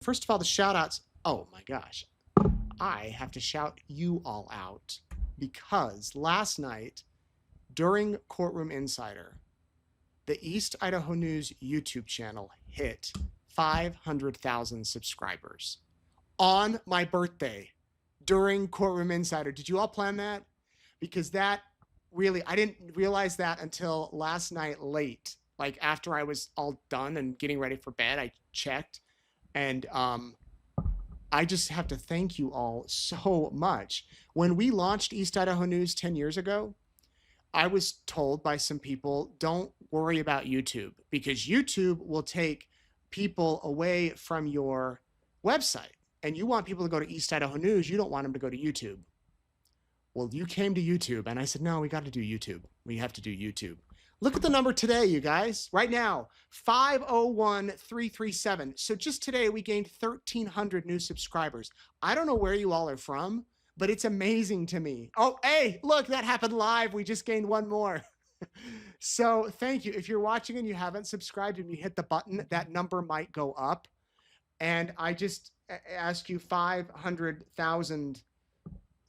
First of all, the shout outs. Oh my gosh. I have to shout you all out because last night during Courtroom Insider, the East Idaho News YouTube channel hit 500,000 subscribers on my birthday during Courtroom Insider. Did you all plan that? Because that really, I didn't realize that until last night late. Like after I was all done and getting ready for bed, I checked. And I just have to thank you all so much. When we launched East Idaho News 10 years ago, I was told by some people, don't worry about YouTube because YouTube will take people away from your website. And you want people to go to East Idaho News, you don't want them to go to YouTube. Well, you came to YouTube, and I said, no, we got to do YouTube. We have to do YouTube. Look at the number today, you guys. Right now, 501,337. So just today, we gained 1,300 new subscribers. I don't know where you all are from, but it's amazing to me. Oh, hey, look, that happened live. We just gained one more. So thank you. If you're watching and you haven't subscribed and you hit the button, that number might go up. And I just ask you 500,000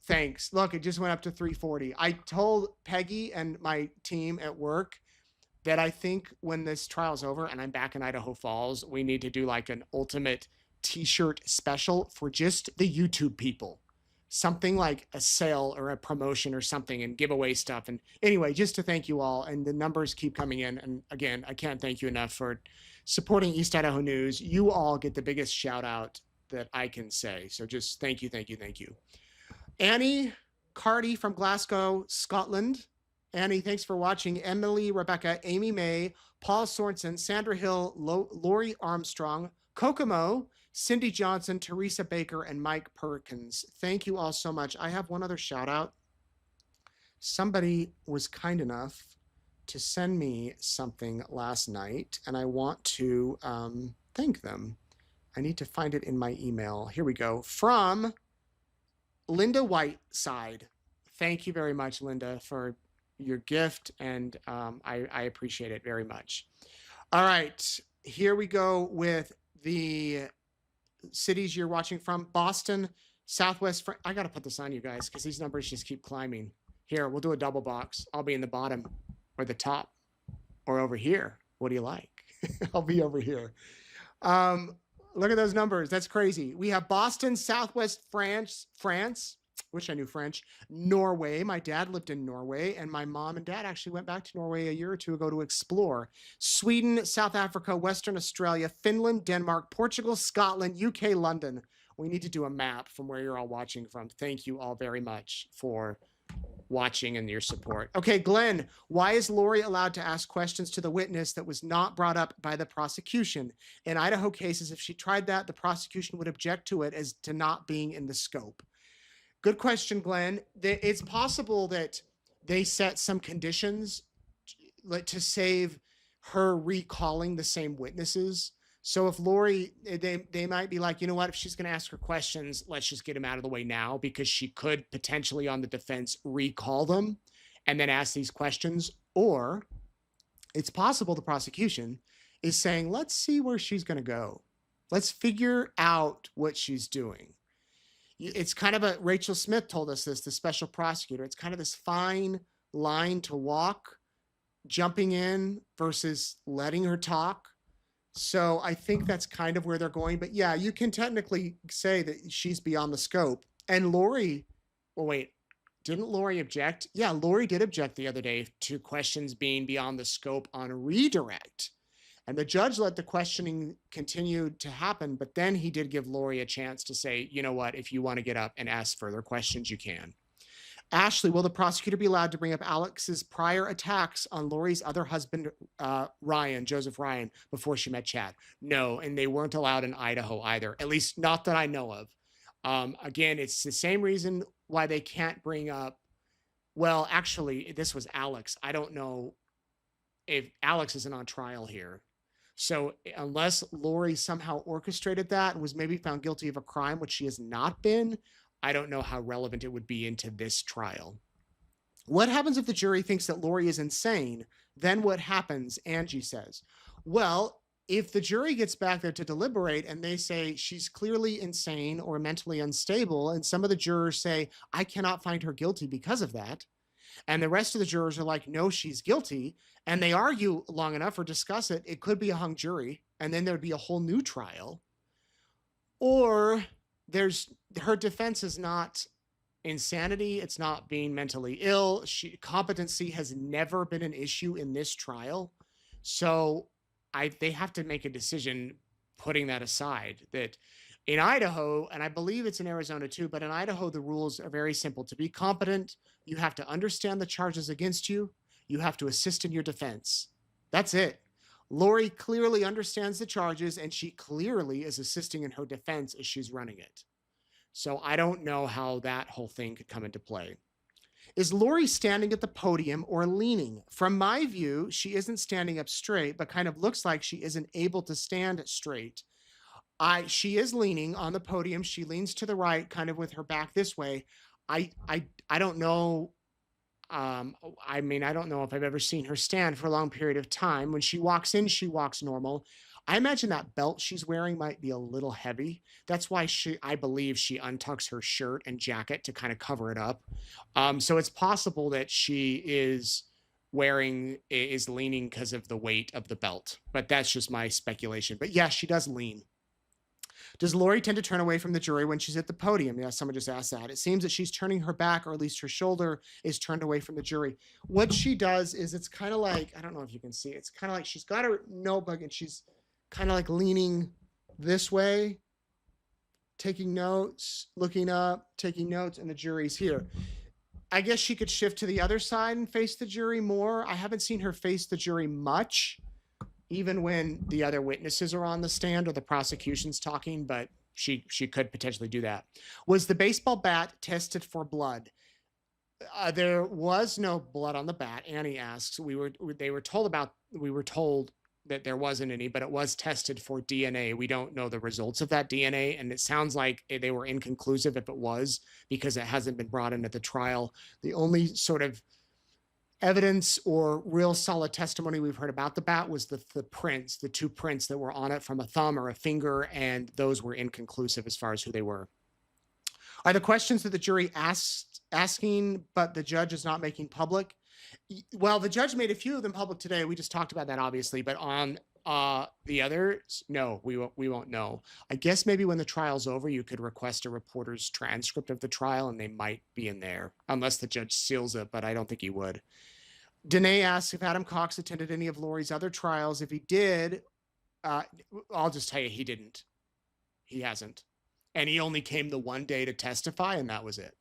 thanks. Look, it just went up to 340. I told Peggy and my team at work that I think when this trial's over and I'm back in Idaho Falls, we need to do like an ultimate t-shirt special for just the YouTube people. Something like a sale or a promotion or something and give away stuff. And anyway, just to thank you all. And the numbers keep coming in. And again, I can't thank you enough for supporting East Idaho News. You all get the biggest shout out that I can say. So just thank you, thank you, thank you. Annie Carty from Glasgow, Scotland. Annie, thanks for watching. Emily, Rebecca, Amy May, Paul Sorensen, Sandra Hill, Lori Armstrong, Kokomo, Cindy Johnson, Teresa Baker, and Mike Perkins. Thank you all so much. I have one other shout out. Somebody was kind enough to send me something last night, and I want to thank them. I need to find it in my email. Here we go. From Linda Whiteside. Thank you very much, Linda, for your gift, and I appreciate it very much. All right, here we go with the cities you're watching from. Boston, Southwest. I got to put this on you guys because these numbers just keep climbing. Here, we'll do a double box. I'll be in the bottom or the top or over here. What do you like? I'll be over here. Look at those numbers. That's crazy. We have Boston, Southwest France, wish I knew French, Norway. My dad lived in Norway, and my mom and dad actually went back to Norway a year or two ago to explore. Sweden, South Africa, Western Australia, Finland, Denmark, Portugal, Scotland, UK, London. We need to do a map from where you're all watching from. Thank you all very much for watching and your support. Okay, Glenn, why is Lori allowed to ask questions to the witness that was not brought up by the prosecution? In Idaho cases, if she tried that, the prosecution would object to it as to not being in the scope. Good question, Glenn. It's possible that they set some conditions to save her recalling the same witnesses. So if Lori, they might be like, you know what, if she's going to ask her questions, let's just get them out of the way now because she could potentially on the defense recall them and then ask these questions. Or it's possible the prosecution is saying, let's see where she's going to go. Let's figure out what she's doing. It's kind of Rachel Smith told us this, the special prosecutor. It's kind of this fine line to walk, jumping in versus letting her talk. So I think that's kind of where they're going. But yeah, you can technically say that she's beyond the scope. And Lori, well, wait, didn't Lori object? Yeah, Lori did object the other day to questions being beyond the scope on redirect. And the judge let the questioning continue to happen, but then he did give Lori a chance to say, you know what, if you want to get up and ask further questions, you can. Ashley, will the prosecutor be allowed to bring up Alex's prior attacks on Lori's other husband, Joseph Ryan, before she met Chad? No, and they weren't allowed in Idaho either, at least not that I know of. Again, it's the same reason why they can't bring up, well, actually, this was Alex. I don't know if Alex isn't on trial here. So unless Lori somehow orchestrated that and was maybe found guilty of a crime, which she has not been, I don't know how relevant it would be into this trial. What happens if the jury thinks that Lori is insane? Then what happens? Angie says. Well, If the jury gets back there to deliberate and they say she's clearly insane or mentally unstable, and some of the jurors say, I cannot find her guilty because of that, and the rest of the jurors are like, no, she's guilty, and they argue long enough or discuss it, it could be a hung jury, and then there'd be a whole new trial. Or her defense is not insanity, it's not being mentally ill. Competency has never been an issue in this trial. So they have to make a decision putting that aside, that in Idaho, and I believe it's in Arizona too, but in Idaho, the rules are very simple. To be competent, you have to understand the charges against you. You have to assist in your defense. That's it. Lori clearly understands the charges, and she clearly is assisting in her defense as she's running it. So I don't know how that whole thing could come into play. Is Lori standing at the podium or leaning? From my view, she isn't standing up straight, but kind of looks like she isn't able to stand straight. She is leaning on the podium. She leans to the right, kind of with her back this way. I don't know. I mean, I don't know if I've ever seen her stand for a long period of time. When she walks in, she walks normal. I imagine that belt she's wearing might be a little heavy. That's why I believe she untucks her shirt and jacket to kind of cover it up. So it's possible that she is leaning because of the weight of the belt, but that's just my speculation. But yeah, she does lean. Does Lori tend to turn away from the jury when she's at the podium? Yeah, someone just asked that. It seems that she's turning her back, or at least her shoulder is turned away from the jury. What she does is, it's kind of like, I don't know if you can see, it's kind of like she's got her notebook and she's kind of like leaning this way, taking notes, looking up, taking notes, and the jury's here. I guess she could shift to the other side and face the jury more. I haven't seen her face the jury much, even when the other witnesses are on the stand or the prosecution's talking, but she could potentially do that. Was the baseball bat tested for blood? There was no blood on the bat. Annie asks. We were told that there wasn't any, but it was tested for DNA. We don't know the results of that DNA, and it sounds like they were inconclusive if it was, because it hasn't been brought into the trial. The only sort of evidence or real solid testimony we've heard about the bat was the prints, the 2 prints that were on it from a thumb or a finger, and those were inconclusive as far as who they were. Are the questions that the jury asking, but the judge is not making public? Well, the judge made a few of them public today. We just talked about that, obviously, but on the others, no, we won't know. I guess maybe when the trial's over, you could request a reporter's transcript of the trial, and they might be in there, unless the judge seals it, but I don't think he would. Danae asks if Adam Cox attended any of Lori's other trials. If he did, I'll just tell you, he didn't. He hasn't. And he only came the one day to testify, and that was it.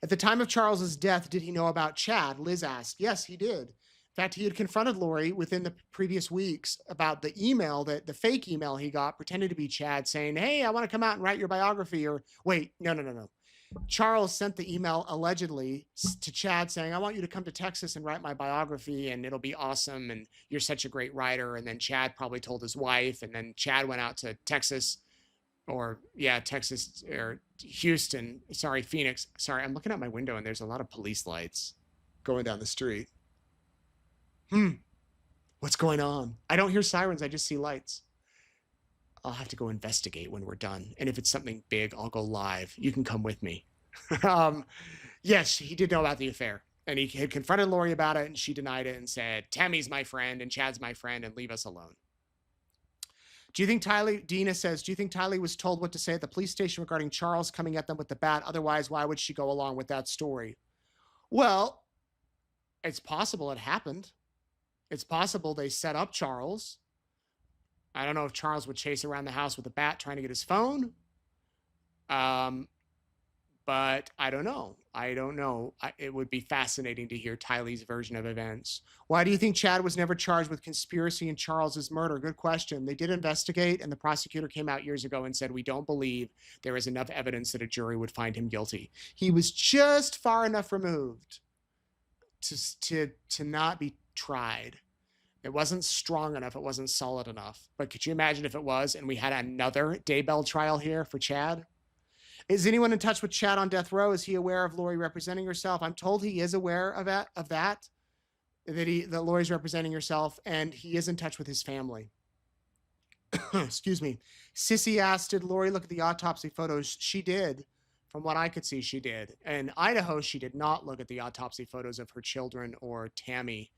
At the time of Charles's death, did he know about Chad? Liz asked. Yes, he did. In fact, he had confronted Lori within the previous weeks about the email, the fake email he got, pretending to be Chad, saying, hey, I want to come out and write your biography. Or wait, no. Charles sent the email allegedly to Chad saying, I want you to come to Texas and write my biography, and it'll be awesome, and you're such a great writer. And then Chad probably told his wife, and then Chad went out to Texas, Texas or Houston. Sorry, Phoenix. Sorry, I'm looking out my window and there's a lot of police lights going down the street. What's going on? I don't hear sirens. I just see lights. I'll have to go investigate when we're done. And if it's something big, I'll go live. You can come with me. Yes, he did know about the affair. And he had confronted Lori about it, and she denied it and said, Tammy's my friend and Chad's my friend, and leave us alone. Do you think Dina says, do you think Tylee was told what to say at the police station regarding Charles coming at them with the bat? Otherwise, why would she go along with that story? Well, it's possible it happened. It's possible they set up Charles. I don't know if Charles would chase around the house with a bat trying to get his phone. But I don't know. It would be fascinating to hear Tylee's version of events. Why do you think Chad was never charged with conspiracy in Charles's murder? Good question. They did investigate, and the prosecutor came out years ago and said, we don't believe there is enough evidence that a jury would find him guilty. He was just far enough removed to not be tried. It wasn't strong enough. It wasn't solid enough. But could you imagine if it was, and we had another Daybell trial here for Chad? Is anyone in touch with Chad on death row? Is he aware of Lori representing herself? I'm told he is aware of that Lori's representing herself, and he is in touch with his family. Excuse me. Sissy asked, did Lori look at the autopsy photos? She did. From what I could see, she did. In Idaho, she did not look at the autopsy photos of her children or Tammy.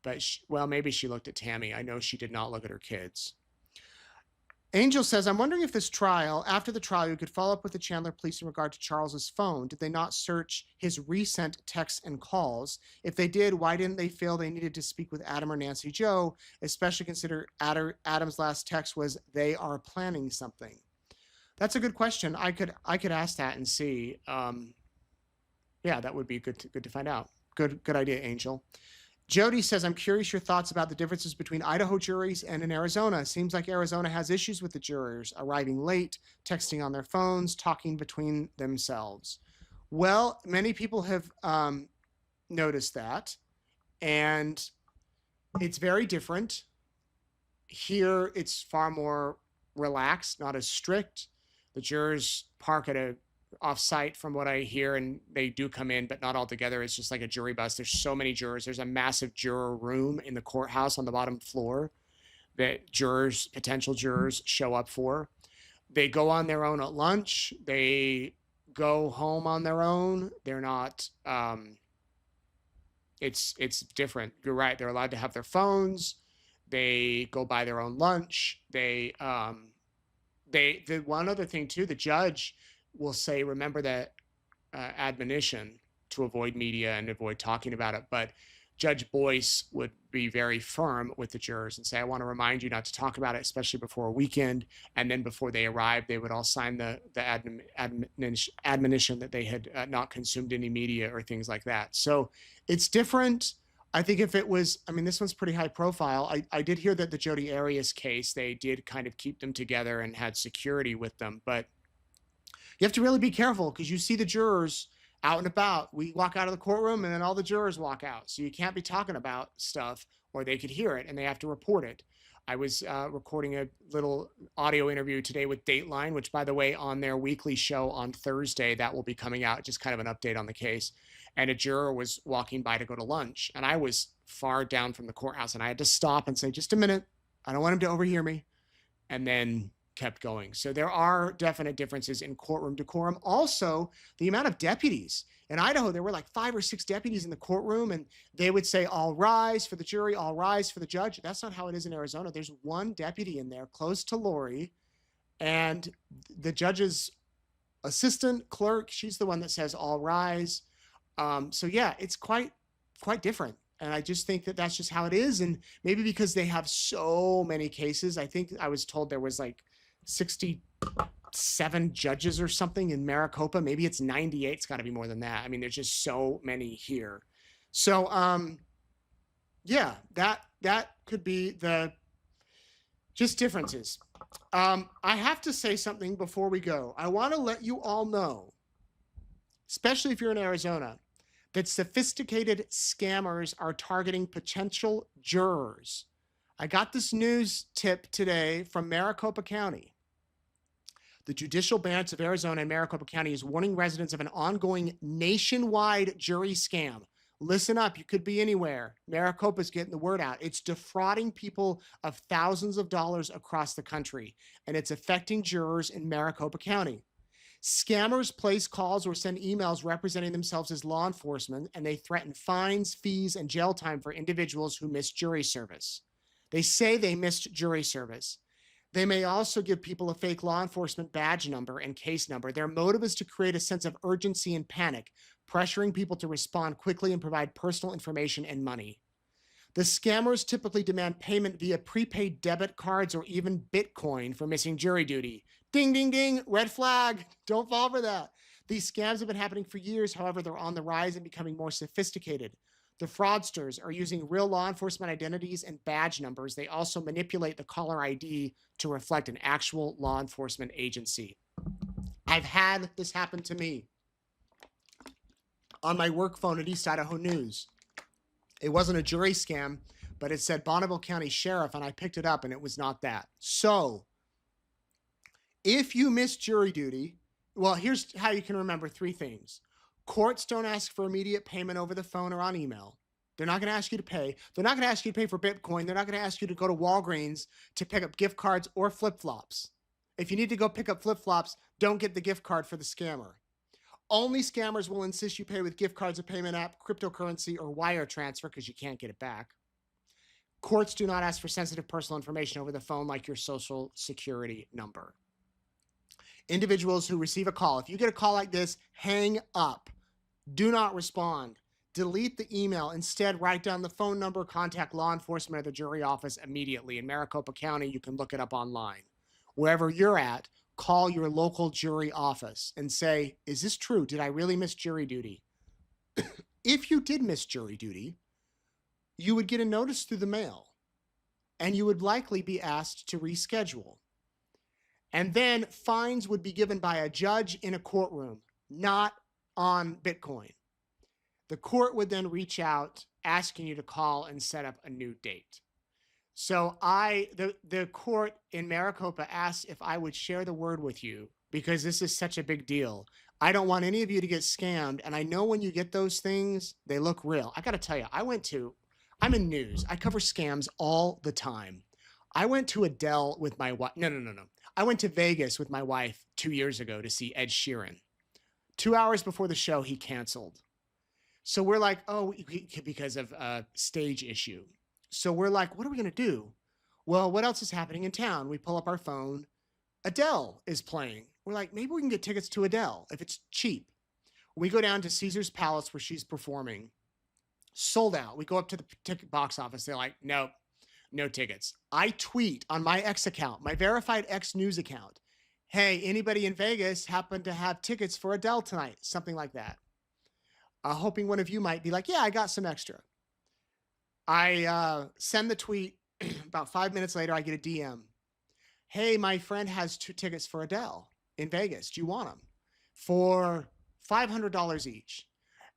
But, well, maybe she looked at Tammy. I know she did not look at her kids. Angel says, I'm wondering if this trial, after the trial, you could follow up with the Chandler police in regard to Charles's phone. Did they not search his recent texts and calls? If they did, why didn't they feel they needed to speak with Adam or Nancy Joe, especially consider Adam's last text was, they are planning something? That's a good question. I could ask that and see. Yeah, that would be good to find out. Good idea, Angel. Jody says, I'm curious your thoughts about the differences between Idaho juries and in Arizona. Seems like Arizona has issues with the jurors arriving late, texting on their phones, talking between themselves. Well, many people have noticed that, and it's very different. Here, it's far more relaxed, not as strict. The jurors park at a off-site from what I hear, and they do come in, but not all together. It's just like a jury bus. There's so many jurors. There's a massive juror room in the courthouse on the bottom floor that potential jurors show up for. They go on their own at lunch. They go home on their own. They're not, it's different. You're right. They're allowed to have their phones. They go buy their own lunch. The one other thing too, the judge will say, remember that admonition to avoid media and avoid talking about it. But Judge Boyce would be very firm with the jurors and say, I want to remind you not to talk about it, especially before a weekend. And then before they arrived, they would all sign the admonition that they had not consumed any media or things like that. So it's different. I think if it was, I mean, this one's pretty high profile. I did hear that the Jodi Arias case, they did kind of keep them together and had security with them. But you have to really be careful because you see the jurors out and about. We walk out of the courtroom and then all the jurors walk out. So you can't be talking about stuff or they could hear it and they have to report it. I was recording a little audio interview today with Dateline, which, by the way, on their weekly show on Thursday, that will be coming out, just kind of an update on the case. And a juror was walking by to go to lunch. And I was far down from the courthouse and I had to stop and say, just a minute. I don't want him to overhear me. And then kept going. So there are definite differences in courtroom decorum. Also, the amount of deputies. In Idaho, there were like 5 or 6 deputies in the courtroom, and they would say, all rise for the jury, all rise for the judge. That's not how it is in Arizona. There's one deputy in there close to Lori, and the judge's assistant clerk, she's the one that says all rise. So yeah, it's quite different. And I just think that that's just how it is. And maybe because they have so many cases, I think I was told there was like 67 judges or something in Maricopa. Maybe it's 98. It's got to be more than that. I mean, there's just so many here. So, yeah, that could be the just differences. I have to say something before we go. I want to let you all know, especially if you're in Arizona, that sophisticated scammers are targeting potential jurors. I got this news tip today from Maricopa County. The Judicial Branch of Arizona and Maricopa County is warning residents of an ongoing nationwide jury scam. Listen up, you could be anywhere. Maricopa's getting the word out. It's defrauding people of thousands of dollars across the country, and it's affecting jurors in Maricopa County. Scammers place calls or send emails representing themselves as law enforcement, and they threaten fines, fees, and jail time for individuals who miss jury service. They say they missed jury service. They may also give people a fake law enforcement badge number and case number. Their motive is to create a sense of urgency and panic, pressuring people to respond quickly and provide personal information and money. The scammers typically demand payment via prepaid debit cards or even Bitcoin for missing jury duty. Ding, ding, ding, red flag. Don't fall for that. These scams have been happening for years. However, they're on the rise and becoming more sophisticated. The fraudsters are using real law enforcement identities and badge numbers. They also manipulate the caller ID to reflect an actual law enforcement agency. I've had this happen to me on my work phone at East Idaho News. It wasn't a jury scam, but it said Bonneville County Sheriff, and I picked it up, and it was not that. So if you miss jury duty, well, here's how you can remember 3 things. Courts don't ask for immediate payment over the phone or on email. They're not going to ask you to pay. They're not going to ask you to pay for Bitcoin. They're not going to ask you to go to Walgreens to pick up gift cards or flip-flops. If you need to go pick up flip-flops, don't get the gift card for the scammer. Only scammers will insist you pay with gift cards, a payment app, cryptocurrency, or wire transfer because you can't get it back. Courts do not ask for sensitive personal information over the phone like your social security number. Individuals who receive a call, if you get a call like this, hang up. Do not respond. Delete the email. Instead, write down the phone number, contact law enforcement or the jury office immediately. In Maricopa County, you can look it up online. Wherever you're at, call your local jury office and say, is this true? Did I really miss jury duty? If you did miss jury duty, you would get a notice through the mail and you would likely be asked to reschedule. And then fines would be given by a judge in a courtroom, not on Bitcoin. The court would then reach out asking you to call and set up a new date. So the court in Maricopa asked if I would share the word with you because this is such a big deal. I don't want any of you to get scammed. And I know when you get those things, they look real. I got to tell you, I'm in news. I cover scams all the time. I went to Adele with my wife. No. I went to Vegas with my wife 2 years ago to see Ed Sheeran. 2 hours before the show, he canceled. So we're like, oh, because of a stage issue. So we're like, what are we going to do? Well, what else is happening in town? We pull up our phone. Adele is playing. We're like, maybe we can get tickets to Adele if it's cheap. We go down to Caesar's Palace where she's performing. Sold out. We go up to the ticket box office. They're like, nope, no tickets. I tweet on my X account, my verified X news account. Hey, anybody in Vegas happen to have tickets for Adele tonight? Something like that. Hoping one of you might be like, yeah, I got some extra. I send the tweet. About 5 minutes later, I get a DM. Hey, my friend has 2 tickets for Adele in Vegas. Do you want them? For $500 each.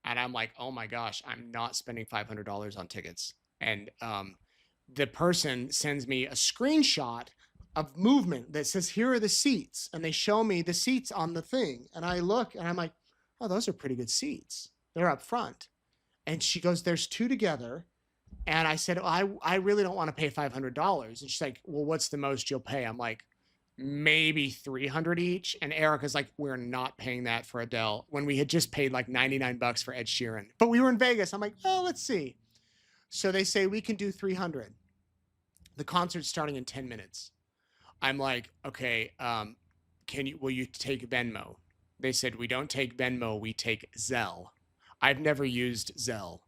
And I'm like, oh my gosh, I'm not spending $500 on tickets. And the person sends me a screenshot of movement that says, here are the seats. And they show me the seats on the thing. And I look and I'm like, oh, those are pretty good seats. They're up front. And she goes, there's 2 together. And I said, I really don't want to pay $500. And she's like, well, what's the most you'll pay? I'm like, maybe $300 each. And Erica's like, we're not paying that for Adele when we had just paid like $99 for Ed Sheeran. But we were in Vegas. I'm like, oh, let's see. So they say we can do $300. The concert's starting in 10 minutes. I'm like, okay, will you take Venmo? They said, we don't take Venmo, we take Zelle. I've never used Zelle.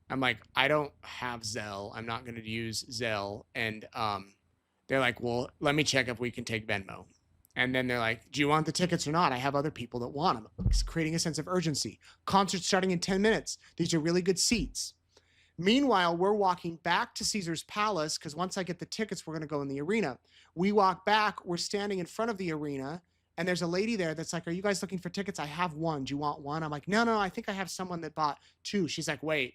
I'm like, I don't have Zelle. I'm not going to use Zelle. And they're like, well, let me check if we can take Venmo. And then they're like, do you want the tickets or not? I have other people that want them. It's creating a sense of urgency. Concert starting in 10 minutes. These are really good seats. Meanwhile, we're walking back to Caesar's Palace because once I get the tickets, we're going to go in the arena. We walk back. We're standing in front of the arena. And there's a lady there that's like, are you guys looking for tickets? I have one. Do you want one? I'm like, no, I think I have someone that bought 2. She's like, wait.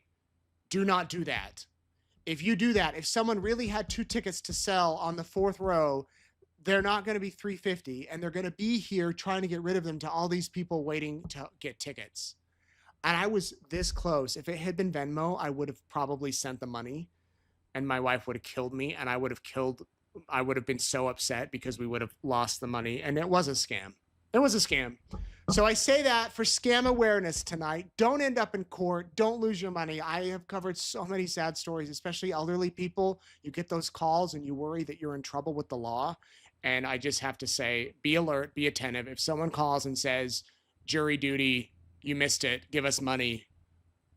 Do not do that. If you do that, if someone really had 2 tickets to sell on the 4th row, they're not going to be $350 and they're going to be here trying to get rid of them to all these people waiting to get tickets. And I was this close. If it had been Venmo, I would have probably sent the money and my wife would have killed me and I would have been so upset because we would have lost the money. And it was a scam. It was a scam. So I say that for scam awareness tonight. Don't end up in court. Don't lose your money. I have covered so many sad stories, especially elderly people. You get those calls and you worry that you're in trouble with the law. And I just have to say, be alert, be attentive. If someone calls and says, jury duty, you missed it, give us money,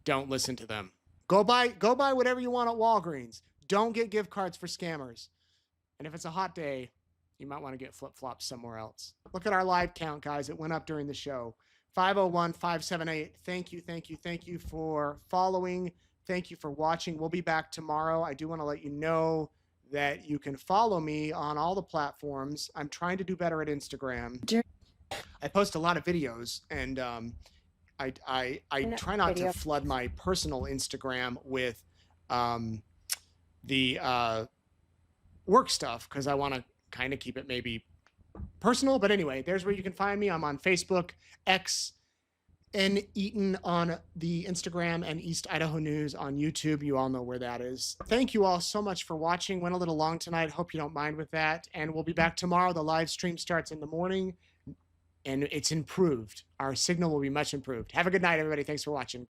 don't listen to them. Go buy whatever you want at Walgreens. Don't get gift cards for scammers. And if it's a hot day, you might want to get flip-flops somewhere else. Look at our live count, guys. It went up during the show. 501-578. Thank you for following. Thank you for watching. We'll be back tomorrow. I do want to let you know that you can follow me on all the platforms. I'm trying to do better at Instagram. I post a lot of videos, and I try not to flood my personal Instagram with the work stuff because I want to kind of keep it maybe personal. But anyway, there's where you can find me. I'm on Facebook, X, and Eaton on the Instagram, and East Idaho News on YouTube. You all know where that is. Thank you all so much for watching. Went a little long tonight. Hope you don't mind with that. And we'll be back tomorrow. The live stream starts in the morning, and it's improved. Our signal will be much improved. Have a good night, everybody. Thanks for watching.